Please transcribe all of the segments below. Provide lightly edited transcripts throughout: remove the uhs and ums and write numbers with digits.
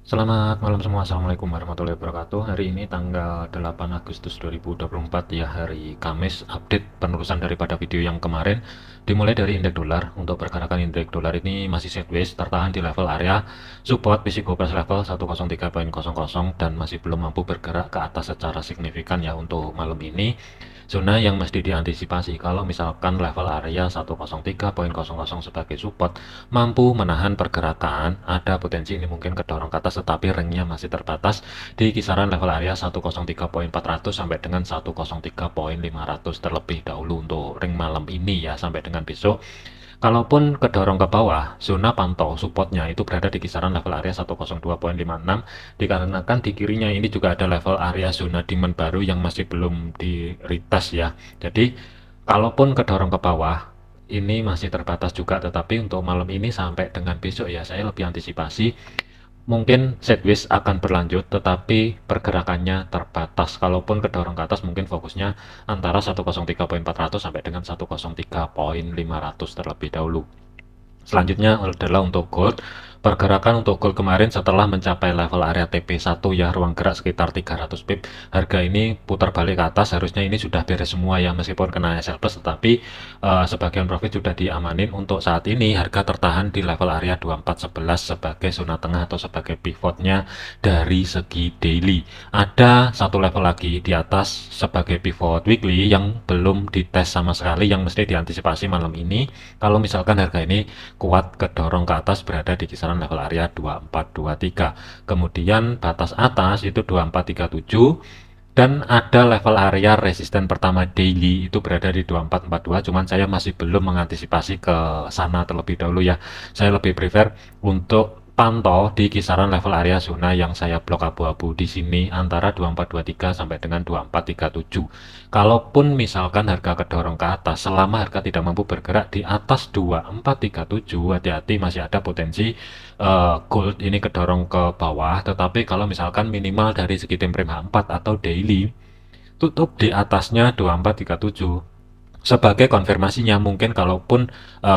Selamat malam semua, Assalamualaikum warahmatullahi wabarakatuh. Hari ini tanggal 8 Agustus 2024 ya, hari Kamis. Update penerusan daripada video yang kemarin. Dimulai dari indeks dolar. Untuk pergerakan indeks dolar ini masih sideways, tertahan di level area support Physical level 103.00 dan masih belum mampu bergerak ke atas secara signifikan ya untuk malam ini. Zona yang mesti diantisipasi kalau misalkan level area 103.00 sebagai support mampu menahan pergerakan, ada potensi ini mungkin kedorong ke atas, tetapi ringnya masih terbatas di kisaran level area 103.400 sampai dengan 103.500 terlebih dahulu untuk ring malam ini ya, sampai dengan besok. Kalaupun kedorong ke bawah, zona pantau supportnya itu berada di kisaran level area 102.56, dikarenakan di kirinya ini juga ada level area zona demand baru yang masih belum di retest ya. Jadi kalaupun kedorong ke bawah, ini masih terbatas juga, tetapi untuk malam ini sampai dengan besok ya, saya lebih antisipasi mungkin sideways akan berlanjut, tetapi pergerakannya terbatas. Kalaupun kedorong ke atas, mungkin fokusnya antara 103.400 sampai dengan 103.500 terlebih dahulu. Selanjutnya adalah untuk gold. Pergerakan untuk gold kemarin setelah mencapai level area TP1 ya, ruang gerak sekitar 300 pip. Harga ini putar balik ke atas, harusnya ini sudah beres semua ya, meskipun kena SL plus, tetapi sebagian profit sudah diamanin. Untuk saat ini harga tertahan di level area 2411 sebagai zona tengah atau sebagai pivotnya dari segi daily. Ada satu level lagi di atas sebagai pivot weekly yang belum dites sama sekali, yang mesti diantisipasi malam ini. Kalau misalkan harga ini kuat kedorong ke atas berada di kisaran level area 2423. Kemudian batas atas itu 2437 dan ada level area resisten pertama daily itu berada di 2442, cuman saya masih belum mengantisipasi ke sana terlebih dahulu ya. Saya lebih prefer untuk pantau di kisaran level area zona yang saya blok abu-abu di sini antara 2423 sampai dengan 2437. Kalaupun misalkan harga kedorong ke atas, selama harga tidak mampu bergerak di atas 2437, hati-hati, masih ada potensi gold ini kedorong ke bawah. Tetapi kalau misalkan minimal dari segi time frame H4 atau daily tutup di atasnya 2437, sebagai konfirmasinya mungkin kalaupun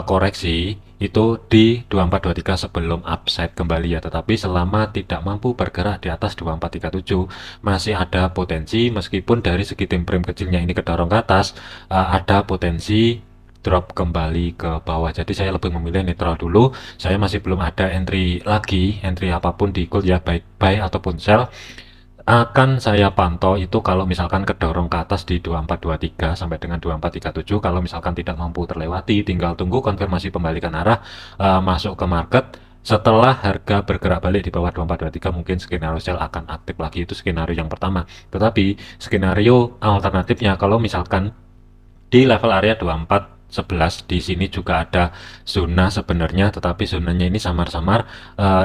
koreksi itu di 2423 sebelum upside kembali ya, tetapi selama tidak mampu bergerak di atas 2437 masih ada potensi, meskipun dari segi time frame kecilnya ini kedorong ke atas, ada potensi drop kembali ke bawah. Jadi saya lebih memilih netral dulu. Saya masih belum ada entry lagi, entry apapun di gold ya, baik buy ataupun sell. Akan saya pantau itu kalau misalkan kedorong ke atas di 2423 sampai dengan 2437. Kalau misalkan tidak mampu terlewati, tinggal tunggu konfirmasi pembalikan arah masuk ke market. Setelah harga bergerak balik di bawah 2423, mungkin skenario sell akan aktif lagi. Itu skenario yang pertama. Tetapi skenario alternatifnya kalau misalkan di level area 2411 di sini juga ada zona sebenarnya, tetapi zonanya ini samar-samar.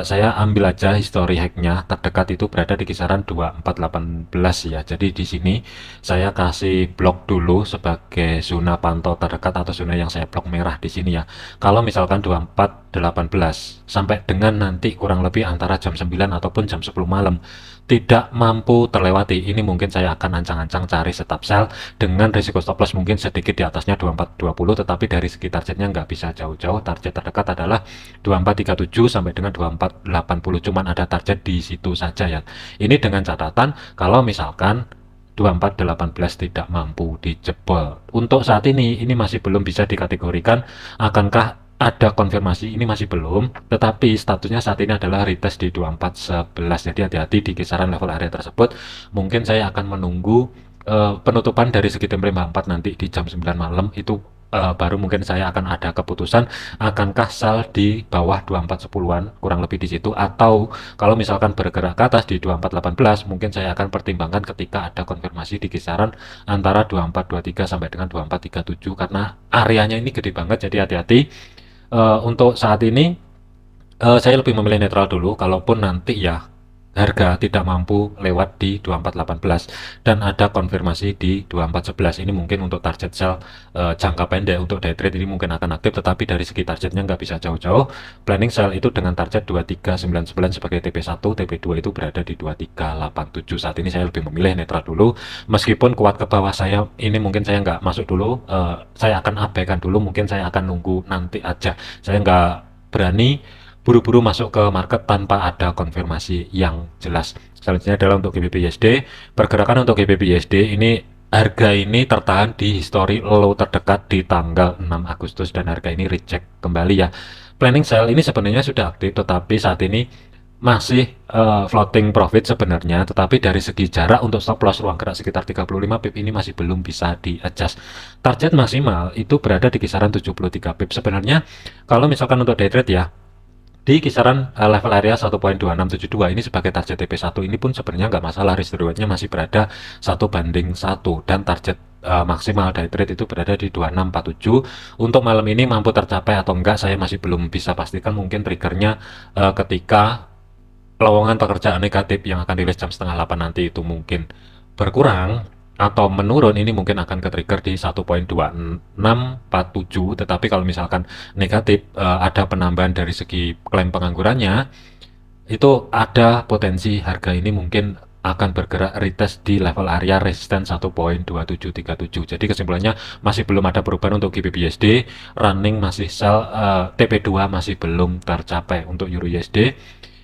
Saya ambil aja history hacknya terdekat itu berada di kisaran 2418 ya. Jadi di sini saya kasih blok dulu sebagai zona pantau terdekat atau zona yang saya blok merah di sini ya. Kalau misalkan 2418 sampai dengan nanti kurang lebih antara jam 9 ataupun jam 10 malam tidak mampu terlewati, ini mungkin saya akan ancang-ancang cari stop sell dengan risiko stop loss mungkin sedikit di atasnya 2420, tetapi dari segi targetnya nggak bisa jauh-jauh. Target terdekat adalah 2437 sampai dengan 2480, cuman ada target di situ saja ya. Ini dengan catatan kalau misalkan 2418 tidak mampu dijebol. Untuk saat ini masih belum bisa dikategorikan akankah ada konfirmasi, ini masih belum, tetapi statusnya saat ini adalah retest di 2411. Jadi hati-hati di kisaran level area tersebut. Mungkin saya akan menunggu penutupan dari segi time frame 4 nanti di jam 9 malam itu, baru mungkin saya akan ada keputusan akankah sell di bawah 2410-an, kurang lebih di situ, atau kalau misalkan bergerak ke atas di 2418 mungkin saya akan pertimbangkan ketika ada konfirmasi di kisaran antara 2423 sampai dengan 2437, karena areanya ini gede banget. Jadi hati-hati. Untuk saat ini saya lebih memilih netral dulu. Kalaupun nanti ya harga tidak mampu lewat di 2418 dan ada konfirmasi di 2411, ini mungkin untuk target sell jangka pendek. Untuk day trade ini mungkin akan aktif, tetapi dari segi targetnya nggak bisa jauh-jauh. Planning sell itu dengan target 2399 sebagai TP1, TP2 itu berada di 2387. Saat ini saya lebih memilih netral dulu, meskipun kuat ke bawah saya ini mungkin saya nggak masuk dulu, saya akan abaikan dulu, mungkin saya akan nunggu nanti aja. Saya nggak berani buru-buru masuk ke market tanpa ada konfirmasi yang jelas. Selanjutnya adalah untuk GBP USD. Pergerakan untuk GBP USD ini, harga ini tertahan di histori low terdekat di tanggal 6 Agustus dan harga ini reject kembali ya. Planning sell ini sebenarnya sudah aktif, tetapi saat ini masih floating profit sebenarnya, tetapi dari segi jarak untuk stop loss ruang gerak sekitar 35 pip ini masih belum bisa di adjust. Target maksimal itu berada di kisaran 73 pip. Sebenarnya kalau misalkan untuk day trade ya, di kisaran level area 1.2672 ini sebagai target TP1 ini pun sebenarnya nggak masalah, risk rewardnya masih berada 1:1 dan target maksimal day trade itu berada di 2647. Untuk malam ini mampu tercapai atau enggak saya masih belum bisa pastikan, mungkin triggernya ketika lowongan pekerjaan negatif yang akan dirilis jam setengah 8 nanti itu mungkin berkurang atau menurun, ini mungkin akan ke-trigger di 1.2647. Tetapi kalau misalkan negatif, ada penambahan dari segi klaim penganggurannya, itu ada potensi harga ini mungkin akan bergerak retest di level area resisten 1.2737. Jadi kesimpulannya masih belum ada perubahan untuk GBP/USD, running masih sell, TP2 masih belum tercapai. Untuk Euro USD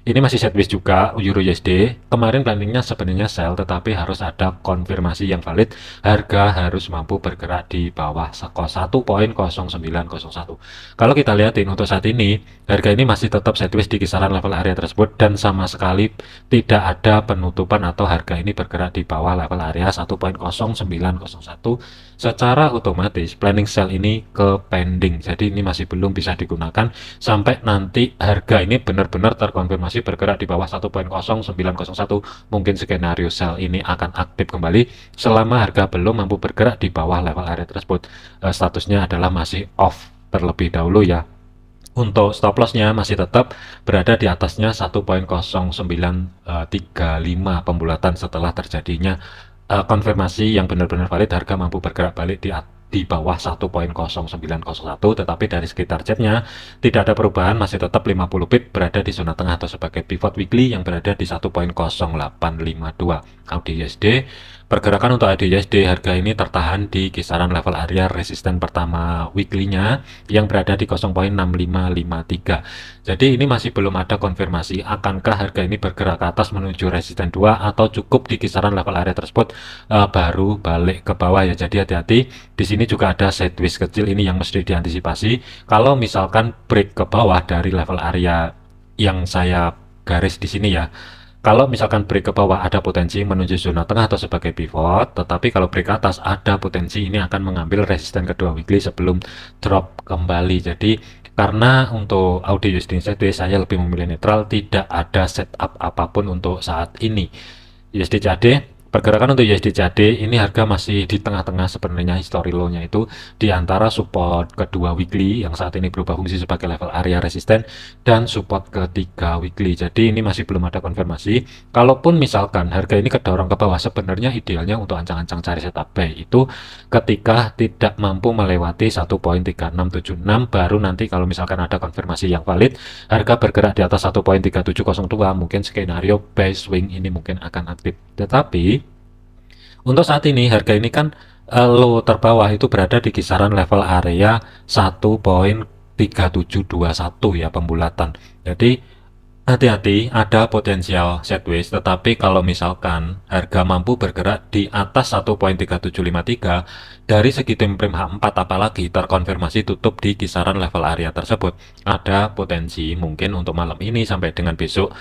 ini masih sideways juga. Euro USD kemarin planningnya sebenarnya sell, tetapi harus ada konfirmasi yang valid. Harga harus mampu bergerak di bawah 1.0901. Kalau kita lihatin untuk saat ini, harga ini masih tetap sideways di kisaran level area tersebut dan sama sekali tidak ada penutupan atau harga ini bergerak di bawah level area 1.0901. Secara otomatis planning sell ini ke pending, jadi ini masih belum bisa digunakan sampai nanti harga ini benar-benar terkonfirmasi bergerak di bawah 1.0901. Mungkin skenario sell ini akan aktif kembali. Selama harga belum mampu bergerak di bawah level area tersebut, statusnya adalah masih off terlebih dahulu ya. Untuk stop lossnya masih tetap berada di atasnya 1.0935 pembulatan setelah terjadinya konfirmasi yang benar-benar valid. Harga mampu bergerak balik di bawah 1.0901, tetapi dari segi targetnya tidak ada perubahan, masih tetap 50 pip berada di zona tengah atau sebagai pivot weekly yang berada di 1.0852. AUD USD, pergerakan untuk AUD USD harga ini tertahan di kisaran level area resisten pertama weekly-nya yang berada di 0.6553. Jadi ini masih belum ada konfirmasi akankah harga ini bergerak ke atas menuju resisten 2 atau cukup di kisaran level area tersebut baru balik ke bawah ya. Jadi hati-hati, di sini juga ada sideways kecil ini yang mesti diantisipasi. Kalau misalkan break ke bawah dari level area yang saya garis di sini ya, kalau misalkan break ke bawah ada potensi menuju zona tengah atau sebagai pivot, tetapi kalau break ke atas ada potensi ini akan mengambil resisten kedua weekly sebelum drop kembali. Jadi karena untuk AUD USD saya lebih memilih netral, tidak ada setup apapun untuk saat ini. USD CAD, pergerakan untuk USD CAD ini harga masih di tengah-tengah sebenarnya. History low-nya itu di antara support kedua weekly yang saat ini berubah fungsi sebagai level area resisten dan support ketiga weekly. Jadi ini masih belum ada konfirmasi. Kalaupun misalkan harga ini kedorong ke bawah, sebenarnya idealnya untuk ancang-ancang cari setup buy itu ketika tidak mampu melewati 1.3676, baru nanti kalau misalkan ada konfirmasi yang valid harga bergerak di atas 1.3702, mungkin skenario buy swing ini mungkin akan aktif. Tetapi untuk saat ini harga ini kan low terbawah itu berada di kisaran level area 1.3721 ya pembulatan. Jadi hati-hati, ada potensial sideways, tetapi kalau misalkan harga mampu bergerak di atas 1.3753 dari segi time frame H4 apalagi terkonfirmasi tutup di kisaran level area tersebut, ada potensi mungkin untuk malam ini sampai dengan besok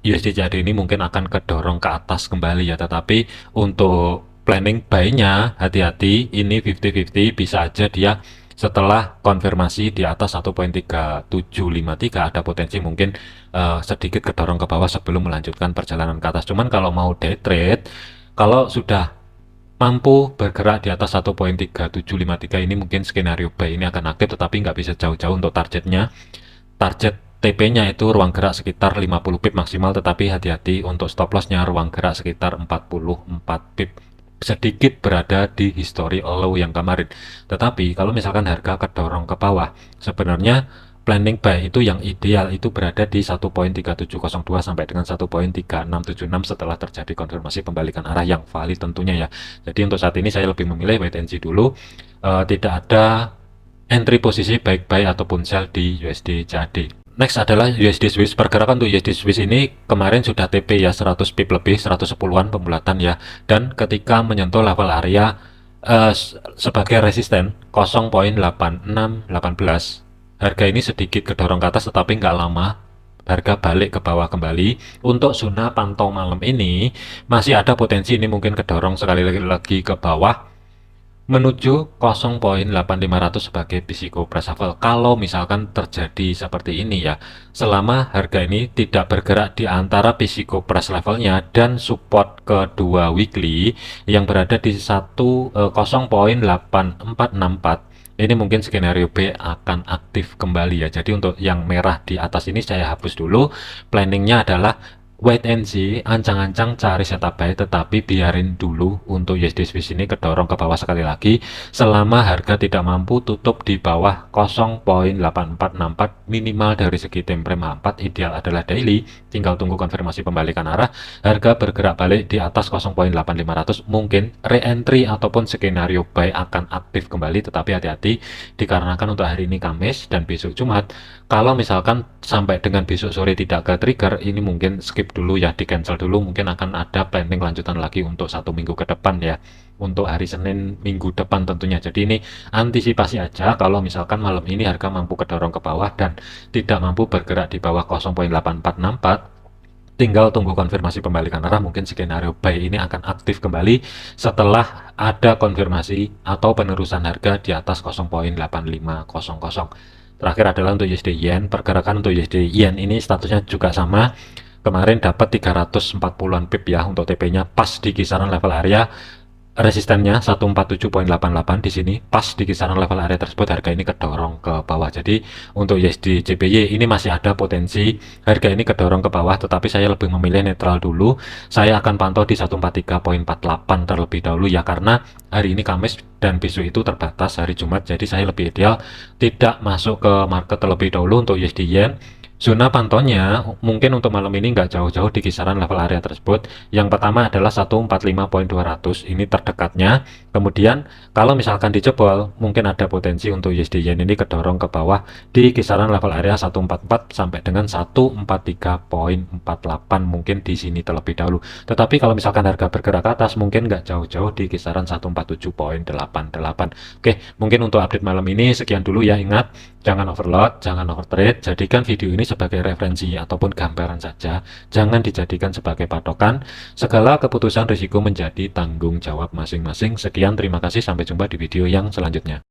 USD CAD ini mungkin akan kedorong ke atas kembali ya. Tetapi untuk planning buy-nya hati-hati, ini 50-50, bisa aja dia setelah konfirmasi di atas 1.3753 ada potensi mungkin sedikit kedorong ke bawah sebelum melanjutkan perjalanan ke atas. Cuman kalau mau day trade, kalau sudah mampu bergerak di atas 1.3753 ini mungkin skenario buy ini akan aktif, tetapi nggak bisa jauh-jauh untuk targetnya. Target TP-nya itu ruang gerak sekitar 50 pip maksimal, tetapi hati-hati untuk stop loss-nya ruang gerak sekitar 44 pip, sedikit berada di history low yang kemarin. Tetapi kalau misalkan harga kedorong ke bawah, sebenarnya planning buy itu yang ideal itu berada di 1.3702 sampai dengan 1.3676 setelah terjadi konfirmasi pembalikan arah yang valid tentunya ya. Jadi untuk saat ini saya lebih memilih wait and see dulu, tidak ada entry posisi baik buy ataupun sell di USD CAD. Next adalah USD Swiss. Pergerakan untuk USD Swiss ini kemarin sudah TP ya 100 pip lebih, 110-an pembulatan ya. Dan ketika menyentuh level area sebagai resisten 0.8618, harga ini sedikit kedorong ke atas tetapi nggak lama harga balik ke bawah kembali. Untuk zona pantau malam ini masih ada potensi ini mungkin kedorong sekali lagi ke bawah menuju 0.8500 sebagai Physical Price Level. Kalau misalkan terjadi seperti ini ya, selama harga ini tidak bergerak di antara Physical Price Levelnya dan support kedua weekly yang berada di 0.8464, ini mungkin skenario B akan aktif kembali ya. Jadi untuk yang merah di atas ini saya hapus dulu. Planningnya adalah wait and see, ancang-ancang cari setup buy, tetapi biarin dulu untuk USD Swiss ini kedorong ke bawah sekali lagi selama harga tidak mampu tutup di bawah 0.8464 minimal dari segi time frame 4. Ideal adalah daily, tinggal tunggu konfirmasi pembalikan arah, harga bergerak balik di atas 0.8500, mungkin re-entry ataupun skenario buy akan aktif kembali. Tetapi hati-hati dikarenakan untuk hari ini Kamis dan besok Jumat, kalau misalkan sampai dengan besok sore tidak ke trigger, ini mungkin skip dulu ya, di cancel dulu. Mungkin akan ada planning lanjutan lagi untuk 1 minggu ke depan ya, untuk hari Senin minggu depan tentunya. Jadi ini antisipasi aja kalau misalkan malam ini harga mampu kedorong ke bawah dan tidak mampu bergerak di bawah 0.8464, tinggal tunggu konfirmasi pembalikan arah. Mungkin skenario buy ini akan aktif kembali setelah ada konfirmasi atau penerusan harga di atas 0.8500. Terakhir adalah untuk USD Yen. Pergerakan untuk USD Yen ini statusnya juga sama. Kemarin dapat 340-an pip ya untuk TP-nya, pas di kisaran level area resistennya 147.88. Di sini pas di kisaran level area tersebut harga ini kedorong ke bawah. Jadi untuk USD JPY ini masih ada potensi harga ini kedorong ke bawah, tetapi saya lebih memilih netral dulu. Saya akan pantau di 143.48 terlebih dahulu ya, karena hari ini Kamis dan besok itu terbatas hari Jumat. Jadi saya lebih ideal tidak masuk ke market terlebih dahulu untuk USD Yen. Zona pantaunya mungkin untuk malam ini nggak jauh-jauh di kisaran level area tersebut. Yang pertama adalah 145.200, ini terdekatnya. Kemudian kalau misalkan dijebol, mungkin ada potensi untuk USD Yen ini kedorong ke bawah di kisaran level area 144 sampai dengan 143.48, mungkin di sini terlebih dahulu. Tetapi kalau misalkan harga bergerak ke atas, mungkin nggak jauh-jauh di kisaran 147.88. Oke, mungkin untuk update malam ini sekian dulu ya. Ingat, jangan overload, jangan overtrade. Jadikan video ini sebagai referensi ataupun gambaran saja, jangan dijadikan sebagai patokan. Segala keputusan risiko menjadi tanggung jawab masing-masing. Sekian, terima kasih, sampai jumpa di video yang selanjutnya.